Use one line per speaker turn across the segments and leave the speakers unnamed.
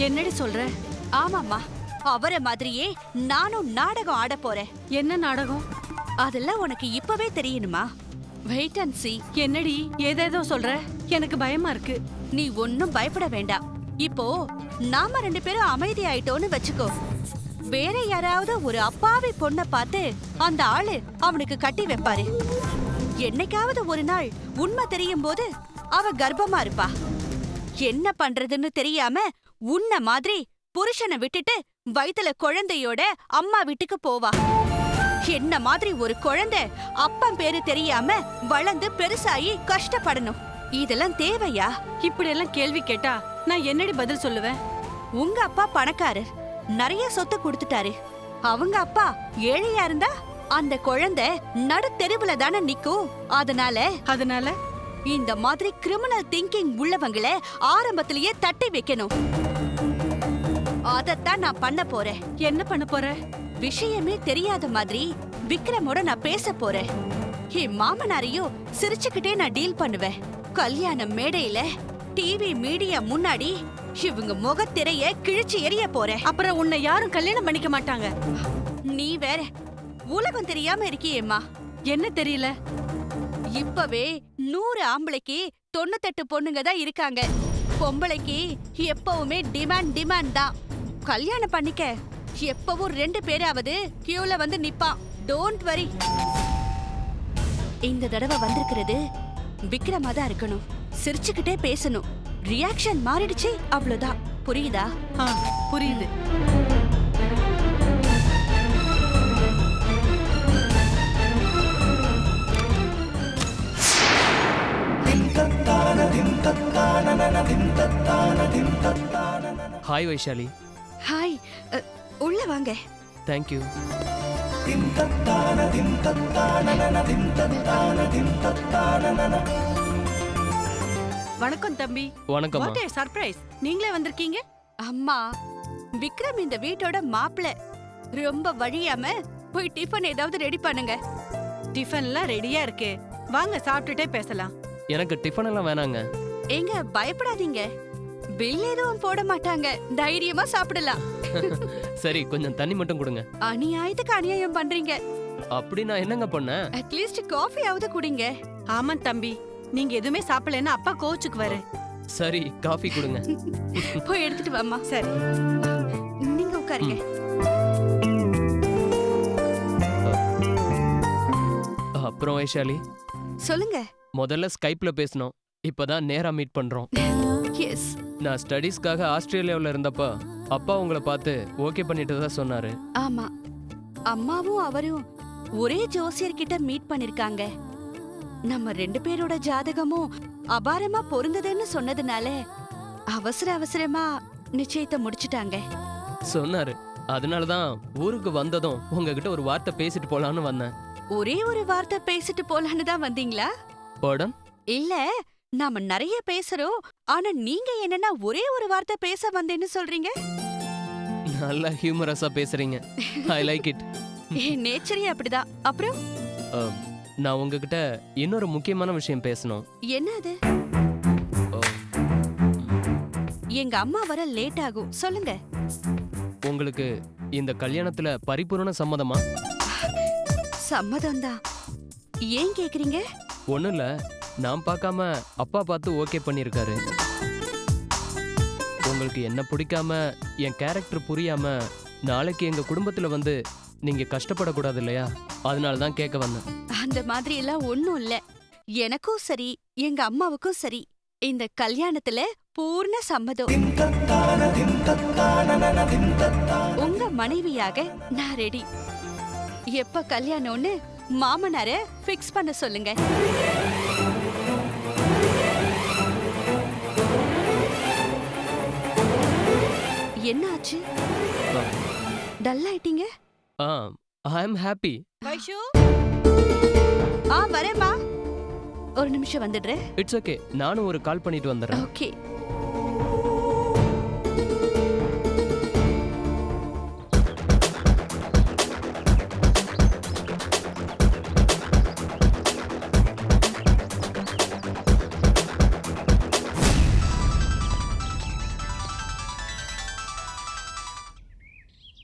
என்னடி சொல்ற?
ஆமாம்மா, அவரை மாதிரியே நானும் நாடகம் ஆட போறேன்.
என்ன நாடகம்?
அதெல்லாம் உனக்கு இப்பவே தெரியணுமா? Wait and see.
என்னடி ஏதேதோ சொல்ற? எனக்கு பயமா இருக்கு.
நீ ஒன்னும் பயப்பட வேண்டாம். இப்போ நாம 2 பேரும் அமைதி ஆயிட்டோன்னு வச்சுக்கோ. வேற யாராவது ஒரு அப்பாவி பொண்ண பார்த்து அந்த ஆளு அவனுக்கு கட்டி வைப்பாரு. என்னைக்காவது ஒரு நாள் உண்மை தெரியும் போது அவ கர்ப்பமா இருப்பா. என்ன பண்றதுன்னு தெரியாம உன்ன மாதிரி புருஷனை விட்டுட்டு வயித்துல குழந்தையோட அம்மா வீட்டுக்கு போவா. என்ன மாதிரி ஒரு குழந்தை அப்பன் பேரு தெரியாம வளர்ந்து பெருசாயி கஷ்டப்படணும். இதெல்லாம் தேவையா?
இப்படி எல்லாம் கேள்வி கேட்டா நான் என்னடி பதில் சொல்லுவேன்?
உங்க அப்பா பணக்காரர், நிறைய சொத்து கொடுத்துட்டாரு. அவங்க அப்பா ஏழையா இருந்தா அந்த குழந்தை நடு தெருவுல தானே நிக்கும். அதனால இந்த மாதிரி கிரிமினல் திங்கிங் உள்ளவங்கள ஆரம்பத்திலேயே தட்டி வைக்கணும். அதத்தான் நான் பண்ண போறேன்.
என்ன பண்ண போற?
விஷயமே தெரியாத மாதிரி விக்ரமோட நான் பேச போறேன். என் மாமனாரையும் சிரிச்சுக்கிட்டே நான் டீல் பண்ணுவேன். கல்யாண மேடையில டிவி மீடியா முன்னாடி இவங்க முகத்திரைய கிழிச்சு எரிய போறேன்.
அப்புறம் உன்னை யாரும் கல்யாணம் பண்ணிக்க மாட்டாங்க.
நீ வேற உலகம் தெரியாம இருக்கியேம்மா.
என்ன தெரியல?
இப்பவே 100 ஆம்பளைக்கு 98 பொண்ணுங்க தான் இருக்காங்க. பொம்பளைக்கு எப்பவுமே டிமாண்ட் தான். கல்யாணம் பண்ணிக்க எப்பவும் 2 பேராவது கியூல வந்து நிப்பான். Don't worry. இந்த தடவை வந்திருக்கிறது விக்ரமா தான் இருக்கணும். சிரிச்சுக்கிட்டே பேசணும். ரியாக்ஷன் மாறிடுச்சு, அவ்வளவுதான். புரியுதா?
புரியுது.
ஹாய் வைஷாலி.
ஹாய், உள்ள வாங்க.
Thank you.
வணக்கம் தம்பி.
வணக்கம்.
What A surprise. நீங்களே வந்திருக்கீங்க?
அம்மா, விக்ரம் இந்த வீட்டோட மாப்பிள்ள. ரொம்ப வழியாம போய் டிஃபன் ஏதாவது ரெடி பண்ணுங்க.
டிஃபன்லாம் ரெடியா இருக்கு. வாங்க சாப்பிட்டுட்டே பேசலாம்.
எனக்கு டிஃபன் எல்லாம் வேணாங்க.
ஏங்க பயப்படாதீங்க, பில் எதுவும் போட மாட்டாங்க. தைரியமா சாப்பிடலாம்.
சரி, கொஞ்சம் தண்ணி மட்டும் கொடுங்க.
அநியாயத்துக்கு அநியாயம் பண்றீங்க.
அப்படி நான் என்னங்க பண்ணேன்?
அட்லீஸ்ட் காஃபியாவது குடிங்க.
ஆமா தம்பி, நீங்க எதுவுமே சாப்பிடலன்னா அப்பா கோச்சுக்குவாரு.
சரி, காஃபி கொடுங்க.
போய் எடுத்துட்டு வாம்மா.
சரி,
நீங்க உட்காருங்க.
அப்புறம் வைஷாலி,
சொல்லுங்க.
முதல்ல ஸ்கைப்ல பேசணும். இப்பதான் நேரா மீட் பண்றோம்.
எஸ்.
நான் ஸ்டடீஸ்க்காக ஆஸ்திரேலியாவில் இருந்தப்ப அப்பா உங்களை பார்த்து ஓகே பண்ணிட்டு தான் சொன்னாரு.
ஆமா, அம்மாவும் அவரும் ஒரே ஜோசியர்கிட்ட மீட் பண்ணிருக்காங்க. நம்ம 2 பேரோட ஜாதகமும் அபாரமா பொருந்ததுன்னு சொன்னதுனால அவசரமா நிச்சயத்தை முடிச்சிட்டாங்க.
சொன்னாரு. அதனாலதான் ஊருக்கு வந்ததும் உங்ககிட்ட ஒரு வார்த்தை பேசிட்டு போலான்னு வந்தேன்.
ஒரே ஒரு வார்த்தை பேசிட்டு போலான்னு தான் வந்தீங்களா?
படம்
இல்ல, நாம நிறைய பேசுறோம். ஆனா நீங்க என்னன்னா ஒரே ஒரு வார்த்தை பேச வந்தேன்னு சொல்றீங்க.
நல்லா ஹியூமரஸா பேசுறீங்க. I like it.
நேச்சரே அப்படிதான். அப்புறம்
நான் உங்ககிட்ட இன்னொரு முக்கியமான விஷயம் பேசணும்.
என்ன அது? எங்க அம்மா வர லேட் ஆகும். சொல்லுங்க.
உங்களுக்கு இந்த கல்யாணத்துல பரிபூரண சம்மதமா?
சம்மதம்தான். ஏன் கேக்குறீங்க?
ஒண்ணும் இல்ல, நான் பார்க்காம அப்பா பார்த்து ஓகே பண்ணிருக்காரு. உங்களுக்கு என்ன பிடிக்காம, என் கேரக்டர் புரியாம நாளைக்கு எங்க குடும்பத்துல வந்து நீங்க கஷ்டப்படக்கூடாது இல்லையா? அதனால தான் கேட்க வந்தேன்.
அந்த மாதிரி எல்லாம் ஒண்ணும் இல்ல. எனக்கும் சரி, எங்க அம்மாவுக்கும் சரி, இந்த கல்யாணத்துல பூர்ண சம்மதம். உங்க மனைவியாக நான் ரெடி. எப்ப கல்யாணம்னு மாமனார ஃபிக்ஸ் பண்ண சொல்லுங்க. என்ன ஆச்சு? டல் ஆயிட்டீங்க?
ஐ அம் ஹாப்பி.
வைஷு,
வரேம்மா. ஒரு நிமிஷம் வந்துடுறேன்.
இட்ஸ் ஓகே, நானும் ஒரு கால் பண்ணிட்டு வந்துடுறேன்.
ஓகே.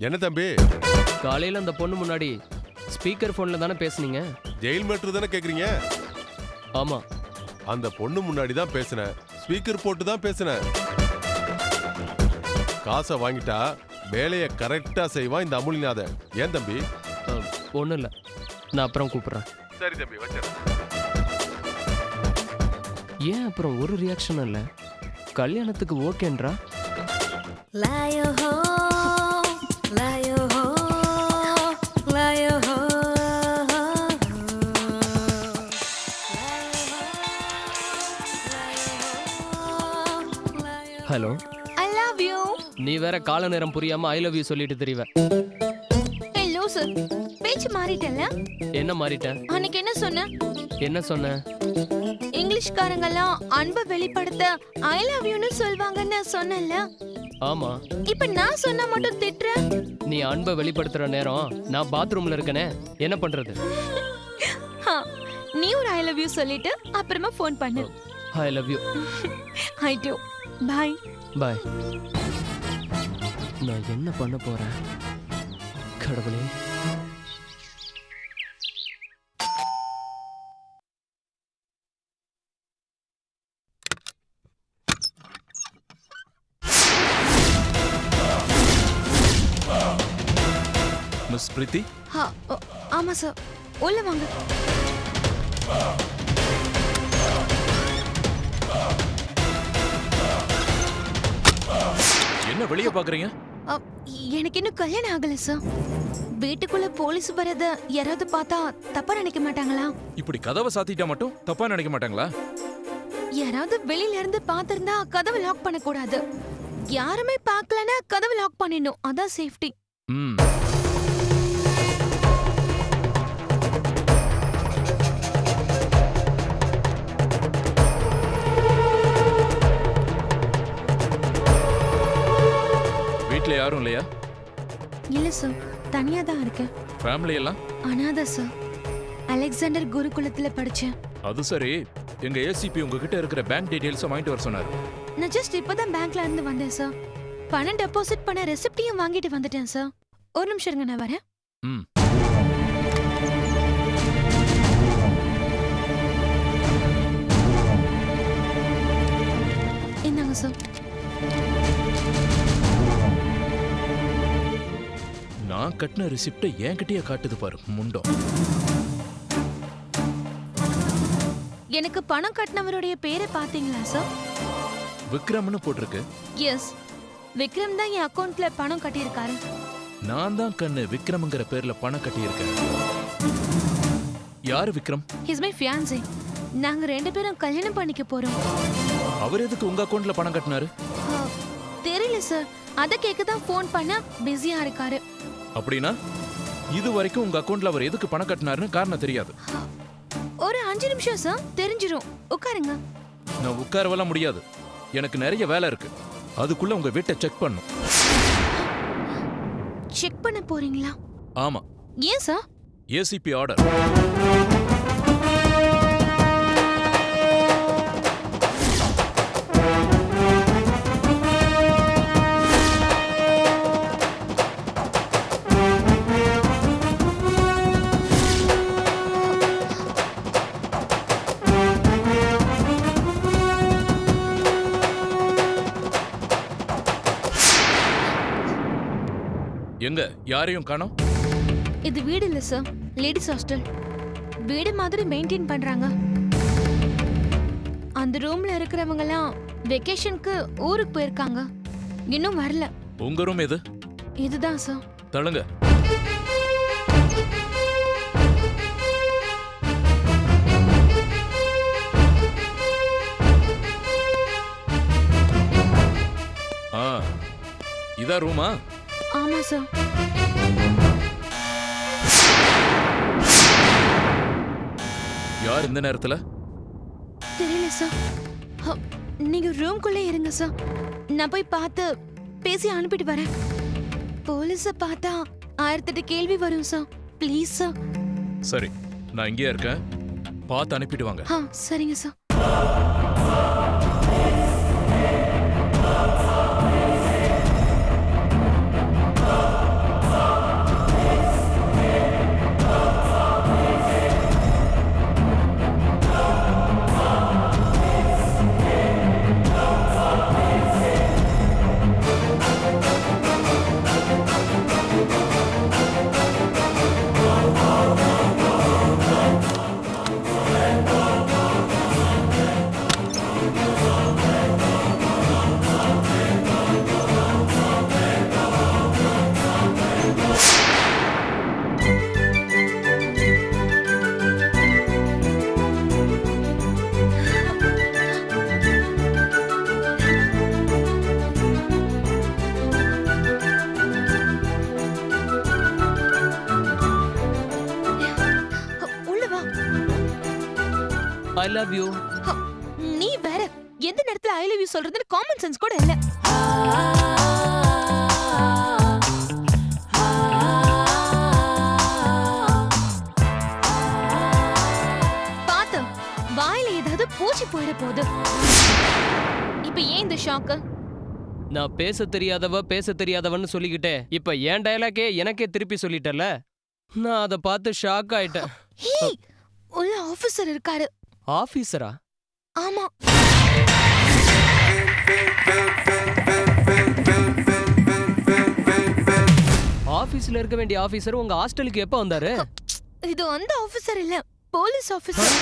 என்ன தம்பி?
காலையில அந்த பொண்ணு முன்னாடி ஸ்பீக்கர் போன்ல தானே பேசுனீங்க?
ஜெயில் மேட்ரு தானே கேக்குறீங்க?
ஆமா.
அந்த பொண்ணு முன்னாடி தான் பேசினேன், ஸ்பீக்கர் போட்டு தான் பேசினேன். காசை வாங்கிட்டா வேலையை கரெக்டா செய்வான் இந்த அமுல்நாதன். ஏன் தம்பி?
ஒன்றும் இல்லை, நான் அப்புறம் கூப்பிட்றேன்.
சரி தம்பி, வச்சிடறேன்.
ஏன் அப்புறம் ஒரு ரியாக்ஷன் இல்லை? கல்யாணத்துக்கு ஓகேன்றா? Hello,
I love you.
நீ வேற கால நேரம் புரியாம ஐ லவ் யூ சொல்லிட்டு தெரியவ.
ஏய் லூசு, பேச்சு மாறிட்டல?
என்ன மாறிட்டேன்?
அன்னைக்கு என்ன சொன்ன?
என்ன சொன்ன?
இங்கிலீஷ்காரங்கெல்லாம் அன்பை வெளிப்படுத்த ஐ லவ் யூன்னு சொல்வாங்கன்னு சொன்னல?
ஆமா.
இப்ப நான் சொன்னா மட்டும் திட்டுற?
நீ அன்பை வெளிப்படுத்துற நேரம் நான் பாத்ரூம்ல இருக்கனே, என்ன பண்றது?
நீ ஒரு ஐ லவ் யூ சொல்லிட்டு அப்புறமா ஃபோன் பண்ணு.
I love you.
I too. Bye.
Bye. நான் என்ன பண்ண போறேன் கடவுளே?
மிஸ் பிரீத்தி.
ஆமா சார், உள்ள வாங்க.
என்ன வெளிய பாக்குறீங்க?
எனக்கு இன்னும் கல்யாணம் ஆகல சார். வீட்டுக்குள்ள போலீஸ் வரத யாராவது பார்த்தா தப்பா நினைக்க மாட்டாங்களா?
இப்படி கதவை சாத்திட்டா மட்டும் தப்பா நினைக்க மாட்டாங்களா?
யாராவது வெளியில இருந்து பாத்திருந்தா கதவை லாக் பண்ண கூடாது. யாருமே பார்க்கலனா கதவை லாக் பண்ணிடணும், அதான் சேஃப்டி.
வீட்ல யாரும் இல்லையா?
இல்ல சார், தனியா தான் இருக்கேன்.
ஃபேமிலி எல்லாம்?
அனாதை சார். அலெக்சாண்டர் குருகுலத்துல படிச்சேன்.
அது சரி, எங்க ஏசிபி உங்ககிட்ட இருக்கிற பேங்க் டீடைல்ஸ் வாங்கிட்டு வர சொன்னாரு.
நான் ஜஸ்ட் இப்பதான் பேங்க்ல இருந்து வந்தேன் சார். பணம் டெபாசிட் பண்ண ரெசிப்டியும் வாங்கிட்டு வந்துட்டேன் சார். ஒரு நிமிஷம் இருங்க, நான் வரேன். இந்தாங்க சார்.
நான் கட்டின ரெசிப்டை என்கிட்டயே காட்டுது பாரு முண்டம்.
எனக்கு பணம் கட்டினவருடைய பேரை பாத்தீங்களா சார்?
விக்ரம்னு போட்டிருக்கு.
எஸ், விக்ரம் தான் என் அக்கவுண்ட்ல பணம் கட்டியிருக்காரு.
நான் தான் கண்ணு விக்ரம்ங்கிற பேர்ல பணம் கட்டியிருக்கேன். யாரு விக்ரம்?
His my fiancée. நாங்க ரெண்டு பேரும் கல்யாணம் பண்ணிக்க போறோம்.
அவர் எதுக்கு உங்க அக்கவுண்ட்ல பணம் கட்டினாரு?
தெரியல சார், அத கேட்க தான் ஃபோன் பண்ண பிஸியா இருக்காரு.
அப்படின்னா இது வரைக்கும் உங்க அக்கவுண்ட்ல அவர் எதுக்கு பணம் கட்டினாருன்னு காரணம் தெரியாது?
ஒரு 5 நிமிஷம் சார், தெரிஞ்சிரும். உட்காருங்க.
நான் உட்காரவெல்லாம் முடியாது, எனக்கு நிறைய வேலை இருக்கு. அதுக்குள்ள உங்க வீட்டை செக் பண்ணும்.
செக் பண்ண போறீங்களா?
ஆமா.
ஏன் சார்?
ACP order. எங்க யாரையும் காணோம்?
இது வீடு இல்ல சார், லேடிஸ் ஹாஸ்டல். வீடு மாதிரி மெயின்டைன் பண்றாங்க. அந்த ரூம்ல இருக்கிறவங்க எல்லாம் வெக்கேஷனுக்கு ஊருக்கு போயிருக்காங்க, இன்னும் வரல.
உங்க ரூம் எது?
இதுதான் சார்.
தள்ளுங்க. இதா ரூமா?
ஆமா சார்.
யார் இந்த நேரத்துல?
தெரியல சார். நீங்க ரூம்குள்ளே இருங்க சார், நான் போய் பார்த்து பேசி அனுப்பிட்டு வரேன். போலீஸ பார்த்தா 1008 கேள்வி வரும் சார். Please sir.
சரி, நான் இங்கேயே இருக்கேன், பார்த்து அனுப்பிட்டு வாங்க.
சரிங்க சார்.
I love you.
நீ வேற எந்த நேரத்துல ஐ லவ் யூ சொல்றதுன்னு காமன் சென்ஸ் கூட இல்ல. பாத்து வாயில ஏதாவது பூச்சி போயிட போகுது. இப்ப ஏன் இந்த ஷாக்கு?
நான் பேச தெரியாதவன்னு சொல்லிக்கிட்டே இப்ப என் டயலாக்கே எனக்கே திருப்பி சொல்லிட்டல. நான் அதை பார்த்து ஷாக் ஆயிட்டேன்.
உள்ள ஆபீசர் இருக்காரு.
ஆபீசரா?
ஆமா.
ஆபீஸ்ல இருக்க வேண்டிய ஆபீசர் உங்க ஹாஸ்டலுக்கு எப்ப வந்தாரு?
இது அந்த ஆபீசர் இல்ல, போலீஸ் ஆபீசர்.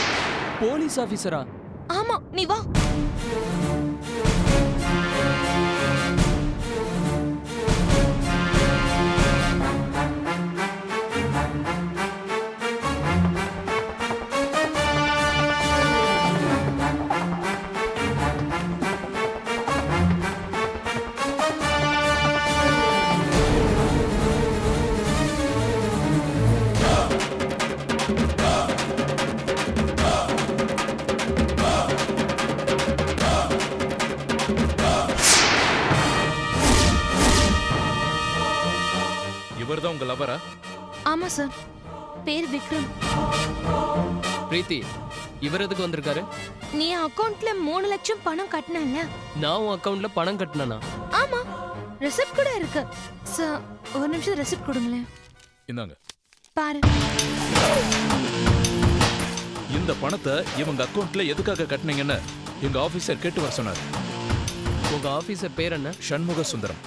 போலீஸ் ஆபீசரா?
ஆமா, நீ வா.
இவர்தான் உங்க லவரா?
ஆமா சார், பேர் விக்ரம்.
பிரீத்தி, இவர் எதுக்கு வந்திருக்காரு?
நீ அக்கவுண்ட்ல 3 லட்சம் பணம் கட்டினல.
நான் உன் அக்கவுண்ட்ல பணம் கட்டினா?
ஆமா, ரெசிப்ட் கூட இருக்கு சார். ஒரு நிமிஷம் ரெசிப்ட் கொடுங்களேன்.
இந்தாங்க
பாரு.
இந்த பணத்தை இவங்க அக்கவுண்ட்ல எதுக்காக கட்டினீங்கன்னு எங்க ஆபீசர் கேட்டு வர சொன்னார்.
உங்க ஆபீசர் பேர் என்ன?
சண்முக சுந்தரம்.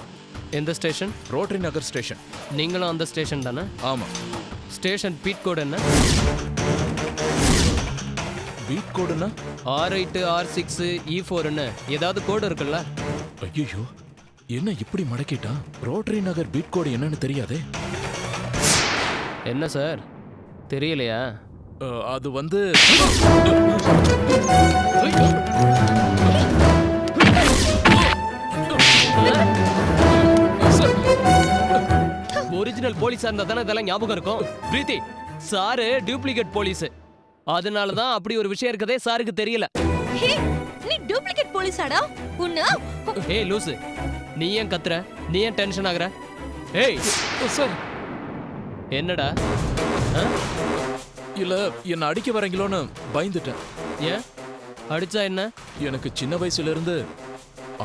எந்த ஸ்டேஷன்?
ரோட்டரி நகர் ஸ்டேஷன்.
நீங்களும் அந்த ஸ்டேஷன் தானே?
ஆமா.
ஸ்டேஷன் பீட் கோட் என்ன?
பீட் கோடுனா?
R8 R6 E4 ஏதாவது கோடு இருக்குல்ல?
ஐயோ, என்ன இப்படி மடக்கிட்டான்? ரோட்டரி நகர் பீட் கோடு என்னன்னு தெரியாதே.
என்ன சார் தெரியலையா?
அது வந்து
ஒரிஜினல் போலீஸா இருந்தா தானே இதெல்லாம் ஞாபகம் இருக்கும். பிரீத்தி, சாரு டூப்ளிகேட் போலீஸ். அதனால தான் அப்படி ஒரு விஷயம் இருக்கதே சாருக்கு தெரியல.
ஹே, நீ டூப்ளிகேட் போலீஸாடா? உன்ன
ஏய் லூசு, நீ ஏன் கத்துற? நீ ஏன் டென்ஷன் ஆகுற? ஏய்
சார்,
என்னடா?
இல்ல என்ன அடிக்க வரீங்களோன்னு பயந்துட்டேன்.
ஏன் அடிச்சா என்ன?
எனக்கு சின்ன வயசுல இருந்து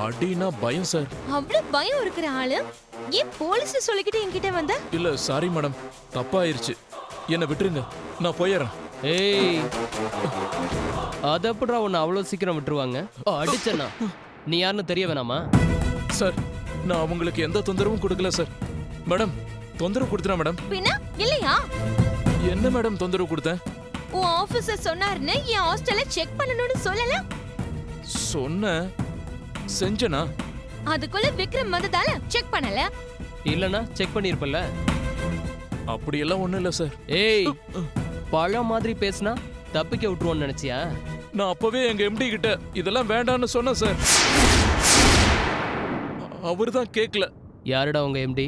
அடினா பயம் சார்.
அவ்வளவு பயம் இருக்கிற ஆளு ஏன் போலீஸ் சொல்லிக்கிட்டு என்கிட்ட வந்த?
இல்ல சாரி மேடம், தப்பாயிருச்சு. என்ன விட்டுருங்க, நான் போயிடுறேன்.
ஏய், அது எப்படா உன்னை அவ்வளவு சீக்கிரம் விட்டுருவாங்க? அடிச்சனா நீ யாருன்னு தெரிய வேணாமா?
சார், நான் அவங்களுக்கு எந்த தொந்தரவும் கொடுக்கல சார். மேடம், தொந்தரவு கொடுத்தனா மேடம்?
பின்ன இல்லையா?
என்ன மேடம் தொந்தரவு கொடுத்தேன்?
உன் ஆபீசர் சொன்னாருன்னு என் ஹாஸ்டலை செக் பண்ணணும்னு சொல்லல?
சொன்ன செஞ்சனா?
அதுக்குள்ள விக்ரம் வந்ததால செக் பண்ணல.
இல்லனா செக் பண்ணிருப்பல.
அப்படியெல்லாம் ஒண்ணும் இல்ல சார்.
ஏய், பழம் மாதிரி பேசினா தப்பிக்க விட்டுருவோன்னு நினைச்சியா?
நான் அப்பவே எங்க எம்டி கிட்ட இதெல்லாம் வேண்டான்னு சொன்னேன் சார். அவர்தான் கேட்கல.
யாருடா உங்க எம்டி?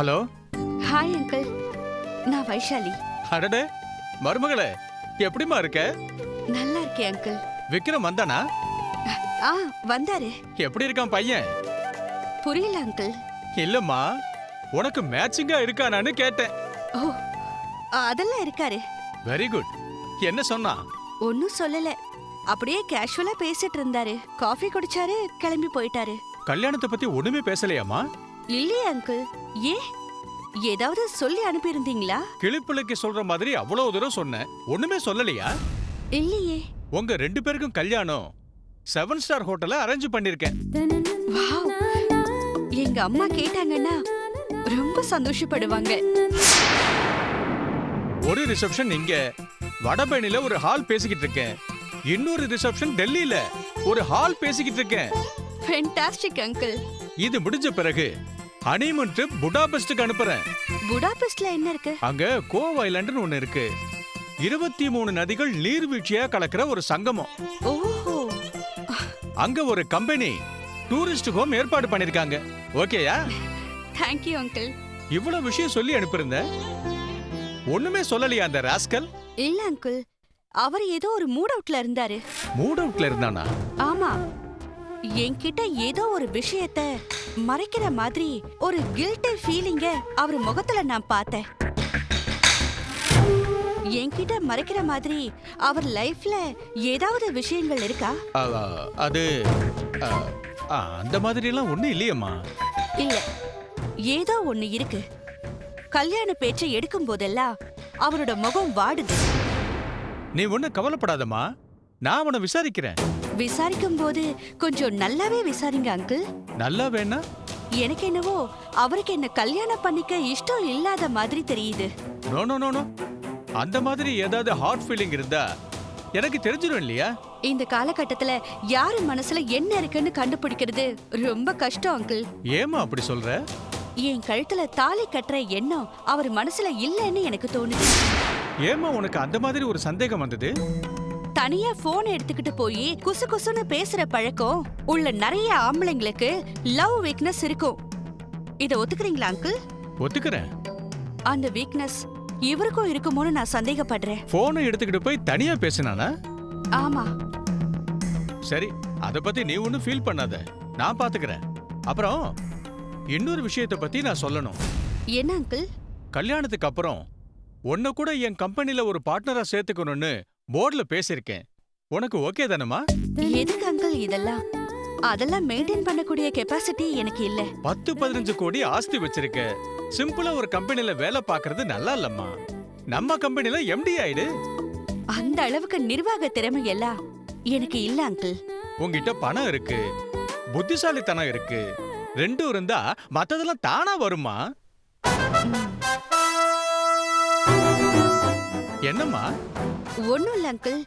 ஹலோ.
ஹாய் அங்கிள், நான் வைஷாலி.
அடடே, மருமகளே, எப்படிமா இருக்க?
நல்லா இருக்கேன் அங்கிள்.
விக்ரம் வந்தானா?
வந்தாரு.
எப்படி இருக்கான் பையன்?
புரியல அங்கிள்.
இல்லம்மா, உனக்கு மேட்சிங்கா இருக்கானான்னு கேட்டேன்.
ஓ, அதெல்லாம் இருக்காரு.
Very good. என்ன சொன்னா?
ஒன்னும் சொல்லல, அப்படியே கேஷுவலா பேசிட்டு இருந்தாரு. காஃபி குடிச்சாரு, கிளம்பி போயிட்டாரு.
கல்யாணத்தை பத்தி ஒண்ணுமே பேசலையாமா?
இல்லையே அங்கிள். ஏன், ஏதாவது சொல்லி அனுப்பியிருந்தீங்களா?
கிளிப்பிள்ளைக்கு சொல்ற மாதிரி அவ்வளவு தூரம் சொன்னேன், ஒண்ணுமே சொல்லலையா?
இல்லையே.
உங்க 2 பேருக்கும் கல்யாணம் 7 ஸ்டார் ஹோட்டல்ல அரேஞ்ச் பண்ணிருக்கேன்.
வாவ், எங்க அம்மா கேட்டாங்கன்னா ரொம்ப சந்தோஷப்படுவாங்க.
ஒரு ரிசப்ஷன் இங்க வடபழனில ஒரு ஹால் பேசிக்கிட்டு இருக்கேன். இன்னொரு ரிசப்ஷன் டெல்லியில ஒரு ஹால் பேசிக்கிட்டு இருக்கேன்.
Fantastic uncle.
இது முடிஞ்ச பிறகு ஹனிமூன் ட்ரிப் புடாபெஸ்டுக்கு அனுப்புறேன்.
புடாபெஸ்ட்ல என்ன இருக்கு?
அங்க கோவ் ஐலாண்டுன்னு ஒண்ணு இருக்கு. 23 நதிகள் நீர்வீழ்ச்சியா கலக்கிற ஒரு சங்கமம்.
ஓஹோ,
அங்க ஒரு கம்பெனி டூரிஸ்ட் ஹோம் ஏற்பாடு பண்ணிருக்காங்க. ஓகேயா?
Thank you uncle.
இவ்வளவு விஷயம் சொல்லி அனுப்பியிருந்த, ஒண்ணுமே சொல்லலையா அந்த ராஸ்கல்?
இல்ல அங்கிள், அவர் ஏதோ ஒரு மூட் அவுட்ல இருந்தாரு.
மூட் அவுட்ல இருந்தானா?
ஆமா, என்கிட்ட ஏதோ ஒரு விஷயத்த மறைக்கிற மாதிரி ஒரு கில்ட்டி ஃபீலிங்க அவர் முகத்துல நான் பார்த்தேன். என்கிட்ட மறைக்கிற மாதிரி அவர் லைஃப்ல ஏதாவது விஷயங்கள் இருக்கா?
அது அந்த மாதிரி எல்லாம் ஒண்ணு இல்லையம்மா.
இல்ல, ஏதோ ஒண்ணு இருக்கு. கல்யாண பேச்சை எடுக்கும் போதெல்லாம் அவரோட முகம் வாடுது.
நீ ஒண்ணு கவலைப்படாதம்மா, நான் அவனை விசாரிக்கிறேன்.
விசாரிக்கும் போது கொஞ்சம் நல்லாவே விசாரிங்க அங்கிள்.
நல்லா வேணா?
எனக்கு என்னவோ அவருக்கு என்ன கல்யாணம் பண்ணிக்க இஷ்டம் இல்லாத மாதிரி தெரியுது.
நோ நோ நோ நோ, அந்த மாதிரி ஏதாவது ஹார்ட் ஃபீலிங் இருந்தா எனக்கு தெரிஞ்சிடும் இல்லையா?
இந்த காலகட்டத்துல யாரு மனசுல என்ன இருக்குன்னு கண்டுபிடிக்கிறது ரொம்ப கஷ்டம் அங்கிள்.
ஏமா அப்படி சொல்ற?
என் கழுத்துல தாலி கட்டுற எண்ணம் அவர் மனசுல இல்லைன்னு எனக்கு தோணுது.
ஏமா உனக்கு அந்த மாதிரி ஒரு சந்தேகம் வந்தது?
தனியா போன் எடுத்துக்கிட்டு போய் குசு குசுன்னு பேசுற பழக்கம் உள்ள நிறைய ஆம்பளைங்களுக்கு லவ் வீக்னஸ் இருக்கும். இத ஒத்துக்கிறீங்களா அங்கிள்?
ஒத்துக்கிறேன்.
அந்த வீக்னஸ் இவருக்கும் இருக்குமோன்னு நான் சந்தேகப்படுறேன்.
போனை எடுத்துக்கிட்டு போய் தனியா பேசினானா?
ஆமா.
சரி, அத பத்தி நீ ஒன்னும் ஃபீல் பண்ணாத, நான் பாத்துக்கிறேன். அப்புறம் இன்னொரு விஷயத்தை பத்தி நான் சொல்லணும்.
என்ன அங்கிள்?
கல்யாணத்துக்கு அப்புறம் உன்னை கூட என் கம்பெனில ஒரு பார்ட்னரா சேர்த்துக்கணும்னு போர்ட்ல பேசியிருக்கேன். உனக்கு ஓகே தானமா?
எதுக்கு அங்கிள் இதெல்லாம்? அதெல்லாம் மெயின்டைன் பண்ணக்கூடிய கெபாசிட்டி எனக்கு இல்ல.
10-15 கோடி ஆஸ்தி வச்சிருக்க. சிம்பிளா ஒரு கம்பெனில வேலை பார்க்கறது நல்லா இல்லம்மா. நம்ம கம்பெனில எம்டி ஆயிடு.
அந்த அளவுக்கு நிர்வாக திறமை எல்லாம் எனக்கு இல்ல அங்கிள்.
உன்கிட்ட பணம் இருக்கு, புத்திசாலித்தனம் இருக்கு. ரெண்டும் இருந்தா மத்ததெல்லாம் தானா வருமா? என்னம்மா?
ஒண்ணும் இல்ல அங்கிள்,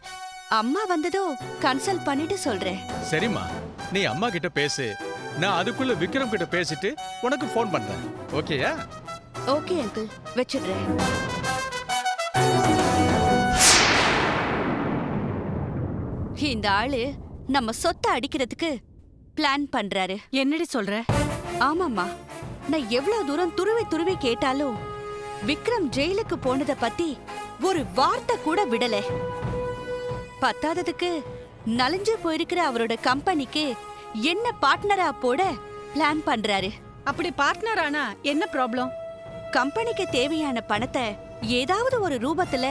அம்மா வந்ததோ கன்சல்ட் பண்ணிட்டு சொல்றேன்.
சரிம்மா, நீ அம்மா கிட்ட பேசு. நான் அதுக்குள்ள விக்ரம் கிட்ட பேசிட்டு உனக்கு ஃபோன் பண்றேன். ஓகேயா?
ஓகே அங்கிள், வச்சிடுறேன். இந்த ஆளு நம்ம சொத்தை அடிக்கிறதுக்கு பிளான் பண்றாரு.
என்னடி சொல்ற?
ஆமாம்மா, நான் எவ்வளவு தூரம் துருவி துருவி கேட்டாலும் விக்ரம் ஜெயிலுக்கு போனத பத்தி ஒரு வார்த்தை கூட விடல. பத்தாததுக்கு நலிஞ்சு போயிருக்கிற அவரோட கம்பெனிக்கு என்ன பார்ட்னரா போட பிளான் பண்றாரு.
அப்படி பார்ட்னர் ஆனா என்ன ப்ராப்ளம்?
கம்பெனிக்கு தேவையான பணத்தை ஏதாவது ஒரு ரூபத்துல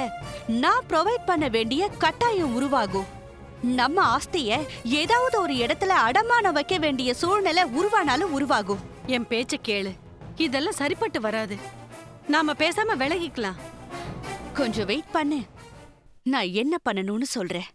நான் ப்ரொவைட் பண்ண வேண்டிய கட்டாயம் உருவாகும். நம்ம ஆஸ்திய ஏதாவது ஒரு இடத்துல அடமானம் வைக்க வேண்டிய சூழ்நிலை உருவானாலும் உருவாகும்.
என் பேச்ச கேளு, இதெல்லாம் சரிப்பட்டு வராது. நாம பேசாம விலகிக்கலாம்.
கொஞ்சம் வெயிட் பண்ணு, நான் என்ன பண்ணணும்னு சொல்றேன்.